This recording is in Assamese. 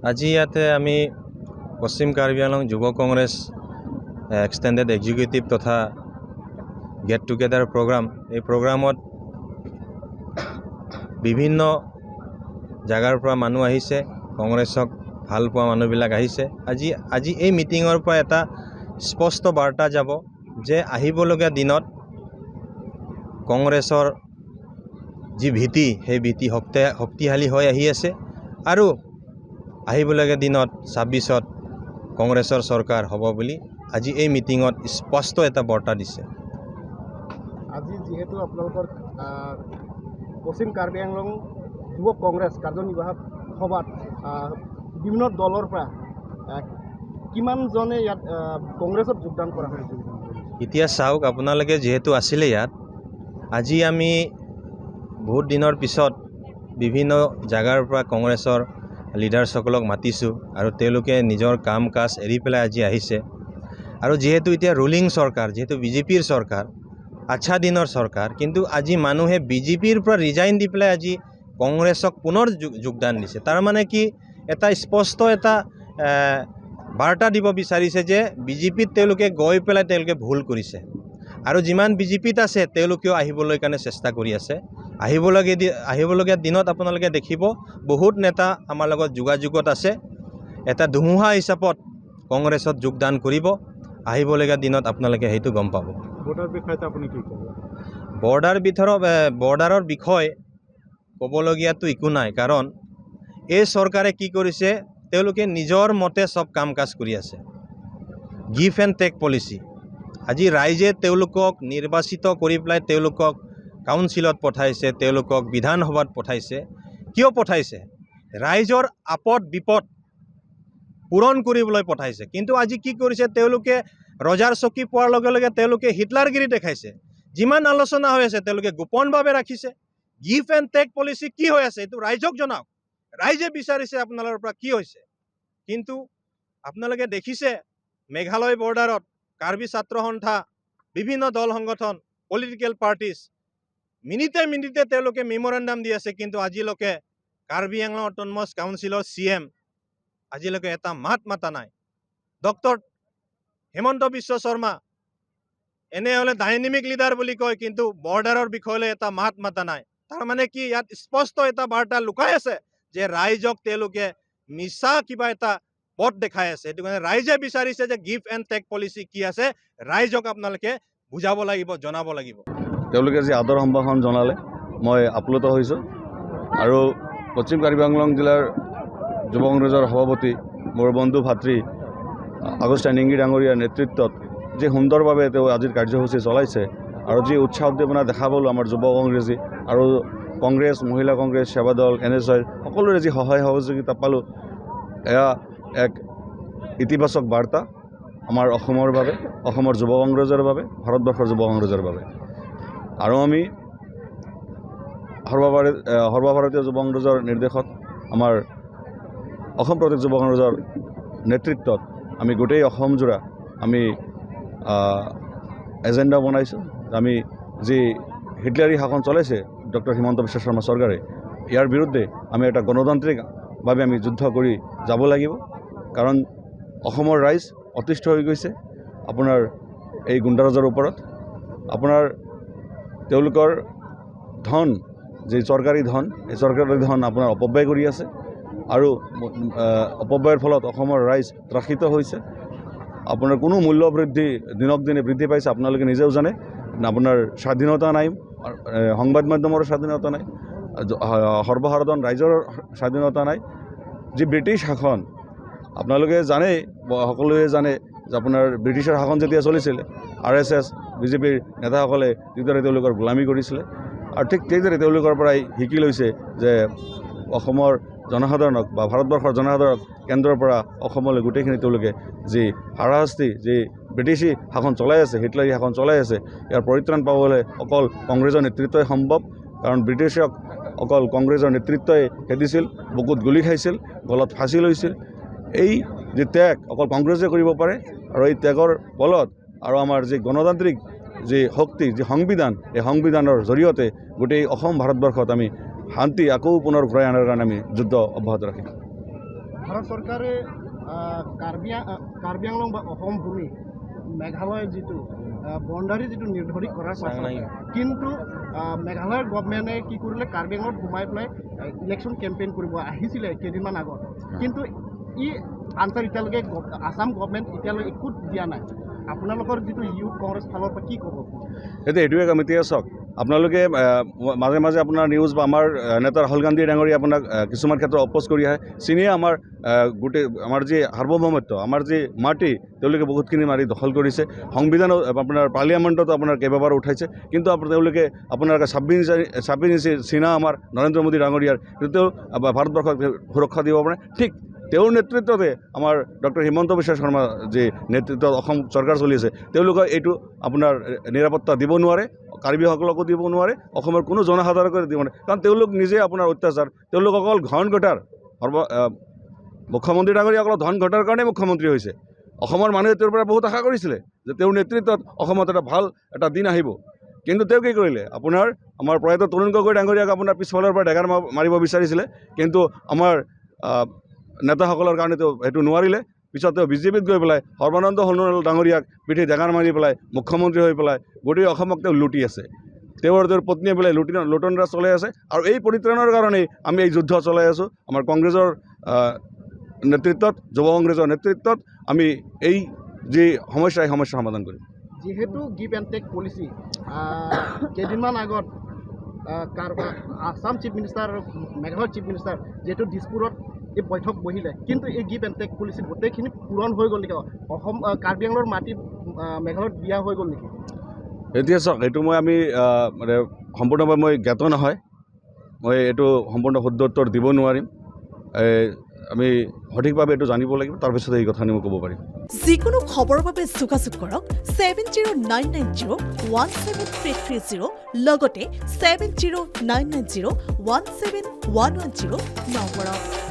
আজি ইয়াতে আমি পশ্চিম কাৰ্বি আংলং যুৱ কংগ্ৰেছ এক্সটেণ্ডেড এক্সিকিউটিভ তথা গেট টুগেডাৰ প্ৰগ্ৰাম এই প্ৰগ্ৰামত বিভিন্ন জাগাৰ পৰা মানুহ আহিছে কংগ্ৰেছক ভাল পোৱা মানুহবিলাক আহিছে আজি এই মিটিঙৰ পৰা এটা স্পষ্ট বাৰ্তা যাব যে আহিবলগীয়া দিনত কংগ্ৰেছৰ যি ভীতি সেই ভীতি শক্তিশালী হৈ আহি আছে আৰু আহিবলগীয়া দিনত ২৬ত কংগ্ৰেছৰ চৰকাৰ হ'ব বুলি আজি এই মিটিঙত স্পষ্ট এটা বাৰ্তা দিছে। আজি যেহেতু আপোনালোকৰ পশ্চিম কাৰ্বি আংলং যুৱ কংগ্ৰেছ কাৰ্যনিৰ্বাহক সভাত বিভিন্ন দলৰ পৰা কিমানজনে ইয়াত কংগ্ৰেছত যোগদান কৰা হৈছে? এতিয়া চাওক, আপোনালোকে যিহেতু আছিলে ইয়াত, আজি আমি বহুত দিনৰ পিছত বিভিন্ন জাগাৰ পৰা কংগ্ৰেছৰ লিডাৰ্ছসকলক মাতিছোঁ আৰু তেওঁলোকে নিজৰ কাম কাজ এৰি পেলাই আজি আহিছে। আৰু যিহেতু এতিয়া ৰুলিং চৰকাৰ, যিহেতু বিজেপিৰ চৰকাৰ, আচ্ছা দিনৰ চৰকাৰ, কিন্তু আজি মানুহে বিজেপিৰ পৰা ৰিজাইন দি পেলাই আজি কংগ্ৰেছক পুনৰ যোগদান দিছে। তাৰমানে কি, এটা স্পষ্ট এটা বাৰ্তা দিব বিচাৰিছে যে বিজেপিত তেওঁলোকে গৈ পেলাই তেওঁলোকে ভুল কৰিছে আৰু যিমান বিজেপিত আছে তেওঁলোকেও আহিবলৈ কাৰণে চেষ্টা কৰি আছে। আহিবলগীয়া দিনত আপোনালোকে দেখিব বহুত নেতা আমাৰ লগত যোগাযোগত আছে। এটা ধুমুহা হিচাপত কংগ্ৰেছত যোগদান কৰিব। আহিবলগীয়া দিনত আপোনালোকে সেইটো গম পাব। ভোটাৰ বিষয়ত আপুনি কি ক'ব? বৰ্ডাৰৰ বিষয় ক'বলগীয়াটো একো নাই, কাৰণ এই চৰকাৰে কি কৰিছে, তেওঁলোকে নিজৰ মতে চব কাম কাজ কৰি আছে। Give and take policy. আজি ৰাইজে তেওঁলোকক নিৰ্বাচিত কৰি পেলাই তেওঁলোকক কাউন্সিলত পঠাইছে, তেওঁলোকক বিধানসভাত পঠাইছে। কিয় পঠাইছে? ৰাইজৰ আপদ বিপদ পূৰণ কৰিবলৈ পঠাইছে। কিন্তু আজি কি কৰিছে, তেওঁলোকে ৰজাৰ চকী পোৱাৰ লগে লগে তেওঁলোকে হিটলাৰগিৰি দেখাইছে। যিমান আলোচনা হৈ আছে তেওঁলোকে গোপনভাৱে ৰাখিছে। গিভ এণ্ড টেক পলিচি কি হৈ আছে এইটো ৰাইজক জনাওক। ৰাইজে বিচাৰিছে আপোনালোকৰ পৰা কি হৈছে। কিন্তু আপোনালোকে দেখিছে মেঘালয় বৰ্ডাৰত কাৰ্বি ছাত্ৰ সন্থা, বিভিন্ন দল সংগঠন, পলিটিকেল পাৰ্টিজ মিনিটে মিনিটে তেওঁলোকে মেমৰেণ্ডাম দি আছে, কিন্তু আজিলৈকে কাৰ্বি আংলং অট'নমাছ কাউন্সিলৰ CM আজিলৈকে এটা মাত মাতা নাই। Doctor Himanta Biswa Sarma এনেহ'লে dynamic leader বুলি কয়, কিন্তু বৰ্ডাৰৰ বিষয়লৈ এটা মাত মাতা নাই। তাৰমানে কি, ইয়াত স্পষ্ট এটা বাৰ্তা লুকাই আছে যে ৰাইজক তেওঁলোকে মিছা কিবা এটা পথ দেখাই আছে। সেইটো কাৰণে ৰাইজে বিচাৰিছে যে গিভ এণ্ড টেক পলিচি কি আছে ৰাইজক আপোনালোকে বুজাব লাগিব, জনাব লাগিব। তেওঁলোকে যি আদৰ সম্ভাষণ জনালে মই আপ্লুত হৈছোঁ। আৰু পশ্চিম কাৰ্বি আংলং জিলাৰ যুৱ কংগ্ৰেছৰ সভাপতি মোৰ বন্ধু ভাতৃ আগষ্টা নিংগি ডাঙৰীয়াৰ নেতৃত্বত যি সুন্দৰভাৱে তেওঁ আজিৰ কাৰ্যসূচী চলাইছে আৰু যি উৎসাহ উদ্দীপনা দেখা পালোঁ আমাৰ যুৱ কংগ্ৰেছী আৰু কংগ্ৰেছ, মহিলা কংগ্ৰেছ, সেৱা দল, NSY সকলোৰে যি সহায় সহযোগিতা পালোঁ, এয়া এক ইতিবাচক বাৰ্তা আমাৰ অসমৰ বাবে, অসমৰ যুৱ কংগ্ৰেছৰ বাবে, ভাৰতবৰ্ষৰ যুৱ কংগ্ৰেছৰ বাবে। আৰু আমি সৰ্বভাৰতীয় যুৱ কংগ্ৰেছৰ নিৰ্দেশত আমাৰ অসম প্ৰদেশ যুৱ কংগ্ৰেছৰ নেতৃত্বত আমি গোটেই অসমজোৰা আমি এজেণ্ডা বনাইছোঁ। আমি যি হিটলাৰী শাসন চলাইছে ডক্টৰ হিমন্ত বিশ্ব শৰ্মা চৰকাৰে, ইয়াৰ বিৰুদ্ধে আমি এটা গণতান্ত্ৰিকভাৱে আমি যুদ্ধ কৰি যাব লাগিব। কাৰণ অসমৰ ৰাইজ অতিষ্ঠ হৈ গৈছে আপোনাৰ এই গুণ্ডাৰাজৰ ওপৰত। আপোনাৰ তেওঁলোকৰ ধন, যি চৰকাৰী ধন, এই চৰকাৰী ধন আপোনাৰ অপব্যয় কৰি আছে আৰু অপব্যয়ৰ ফলত অসমৰ ৰাইজ ত্ৰাসিত হৈছে। আপোনাৰ কোনো মূল্য বৃদ্ধি দিনক দিনে বৃদ্ধি পাইছে, আপোনালোকে নিজেও জানে। আপোনাৰ স্বাধীনতা নাই, সংবাদ মাধ্যমৰ স্বাধীনতা নাই, সৰ্বসাধাৰণ ৰাইজৰ স্বাধীনতা নাই। যি ব্ৰিটিছ শাসন আপোনালোকে জানেই, সকলোৱে জানে যে আপোনাৰ ব্ৰিটিছৰ শাসন যেতিয়া চলিছিল RSS বিজেপিৰ নেতাসকলে যিদৰে তেওঁলোকৰ গোলামী কৰিছিলে, আৰু ঠিক সেইদৰে তেওঁলোকৰ পৰাই শিকি লৈছে যে অসমৰ জনসাধাৰণক বা ভাৰতবৰ্ষৰ জনসাধাৰণক কেন্দ্ৰৰ পৰা অসমলৈ গোটেইখিনি তেওঁলোকে যি হাৰাশাস্তি, যি ব্ৰিটিছি শাসন চলাই আছে, হিটলাৰী শাসন চলাই আছে, ইয়াৰ পৰিত্ৰাণ পাবলৈ অকল কংগ্ৰেছৰ নেতৃত্বই সম্ভৱ। কাৰণ ব্ৰিটিছক অকল কংগ্ৰেছৰ নেতৃত্বই খেদিছিল, বুকুত গুলি খাইছিল, গলত ফাঁচি লৈছিল। এই যি ত্যাগ অকল কংগ্ৰেছে কৰিব পাৰে, আৰু এই ত্যাগৰ বলত আৰু আমাৰ যি গণতান্ত্ৰিক যি শক্তি, যি সংবিধান, এই সংবিধানৰ জৰিয়তে গোটেই অসম ভাৰতবৰ্ষত আমি শান্তি আকৌ পুনৰ ঘূৰাই অনাৰ কাৰণে আমি যুদ্ধ অব্যাহত ৰাখিম। ভাৰত চৰকাৰে কাৰ্বি আংলং বা অসম ভূমি মেঘালয় যিটো বণ্ডাৰী যিটো নিৰ্ধাৰিত কৰাৰ পাছত কিন্তু মেঘালয়ৰ গভৰ্ণমেণ্টে কি কৰিলে কাৰ্বি আংলঙত সোমাই পেলাই ইলেকশ্যন কেম্পেইন কৰিব আহিছিলে কেইদিনমান আগত কিন্তু ই আনচাৰ এতিয়ালৈকে আসাম গভৰ্ণমেণ্ট এতিয়ালৈকে একো দিয়া নাই আপোনালোকৰ যিটো ইউথ কংগ্ৰেছ ফালৰ পৰা কি ক'ব এতিয়া এইটোৱে কাম এতিয়া চাওক আপোনালোকে মাজে মাজে আপোনাৰ নিউজ বা আমাৰ নেতা ৰাহুল গান্ধী ডাঙৰীয়া আপোনাক কিছুমান ক্ষেত্ৰত অপ'জ কৰি আহে চীনে আমাৰ গোটেই আমাৰ যি সাৰ্বভৌমত্ব আমাৰ যি মাটি তেওঁলোকে বহুতখিনি মাৰি দখল কৰিছে সংবিধান আপোনাৰ পাৰ্লিয়ামেণ্টতো আপোনাৰ কেইবাবাৰো উঠাইছে কিন্তু তেওঁলোকে আপোনাৰ 26 ইঞ্চি চীনা আমাৰ নৰেন্দ্ৰ মোদী ডাঙৰীয়াৰ কিন্তু তেওঁ ভাৰতবৰ্ষক সুৰক্ষা দিব পাৰে ঠিক তেওঁৰ নেতৃত্বতে আমাৰ ডক্টৰ হিমন্ত বিশ্ব শৰ্মা যি নেতৃত্বত অসম চৰকাৰ চলি আছে তেওঁলোকে এইটো আপোনাৰ নিৰাপত্তা দিব নোৱাৰে কাৰ্বিসকলকো দিব নোৱাৰে অসমৰ কোনো জনসাধাৰণকে দিব নোৱাৰে কাৰণ তেওঁলোক নিজে আপোনাৰ অত্যাচাৰ তেওঁলোক অকল ধন ঘটাৰ মুখ্যমন্ত্ৰী ডাঙৰীয়া অকল ধন ঘটাৰ কাৰণে মুখ্যমন্ত্ৰী হৈছে অসমৰ মানুহে তেওঁৰ পৰা বহুত আশা কৰিছিলে যে তেওঁৰ নেতৃত্বত অসমত এটা দিন আহিব কিন্তু তেওঁ কি কৰিলে আপোনাৰ আমাৰ প্ৰয়াত তৰুণ গগৈ ডাঙৰীয়াক আপোনাৰ পিছফালৰ পৰা ডেগাৰ মাৰিব বিচাৰিছিলে কিন্তু আমাৰ নেতাসকলৰ কাৰণে তেওঁ সেইটো নোৱাৰিলে পিছত তেওঁ বিজেপিত গৈ পেলাই সৰ্বানন্দ সোণোৱাল ডাঙৰীয়াক পিঠি ডেগাৰ মাৰি পেলাই মুখ্যমন্ত্ৰী হৈ পেলাই গোটেই অসমক তেওঁ লুটি আছে তেওঁৰ পত্নীয়ে পেলাই লুটনৰাজ চলাই আছে আৰু এই পৰিত্ৰাণৰ কাৰণেই আমি এই যুদ্ধ চলাই আছোঁ আমাৰ কংগ্ৰেছৰ নেতৃত্বত যুৱ কংগ্ৰেছৰ নেতৃত্বত আমি এই যি সমস্যা এই সমস্যা সমাধান কৰিম যিহেতু গিভ এণ্ড টেক পলিচি কেইদিনমান আগত আসাম চিফ মিনিষ্টাৰ আৰু মেঘালয়ৰ চিফ মিনিষ্টাৰ যিহেতু দিছপুৰত এই বৈঠক বহিলে কিন্তু এই গিভ এণ্ড টেক পলিচি গোটেইখিনি পূৰণ হৈ গ'ল নেকি অসম কাৰ্বি আংলঙৰ মাটি মেঘালয়ত দিয়া হৈ গ'ল নেকি এতিয়া চাওক এইটো আমি মানে সম্পূৰ্ণভাৱে মই জ্ঞাত নহয় মই এইটো সম্পূৰ্ণ শুদ্ধ উত্তৰ দিব নোৱাৰিম আমি সঠিকভাৱে এইটো জানিব লাগিব তাৰপিছত এই কথাখিনি মই ক'ব পাৰিম যিকোনো খবৰৰ বাবে যোগাযোগ কৰক 7099017330 লগতে 7099017110 নম্বৰত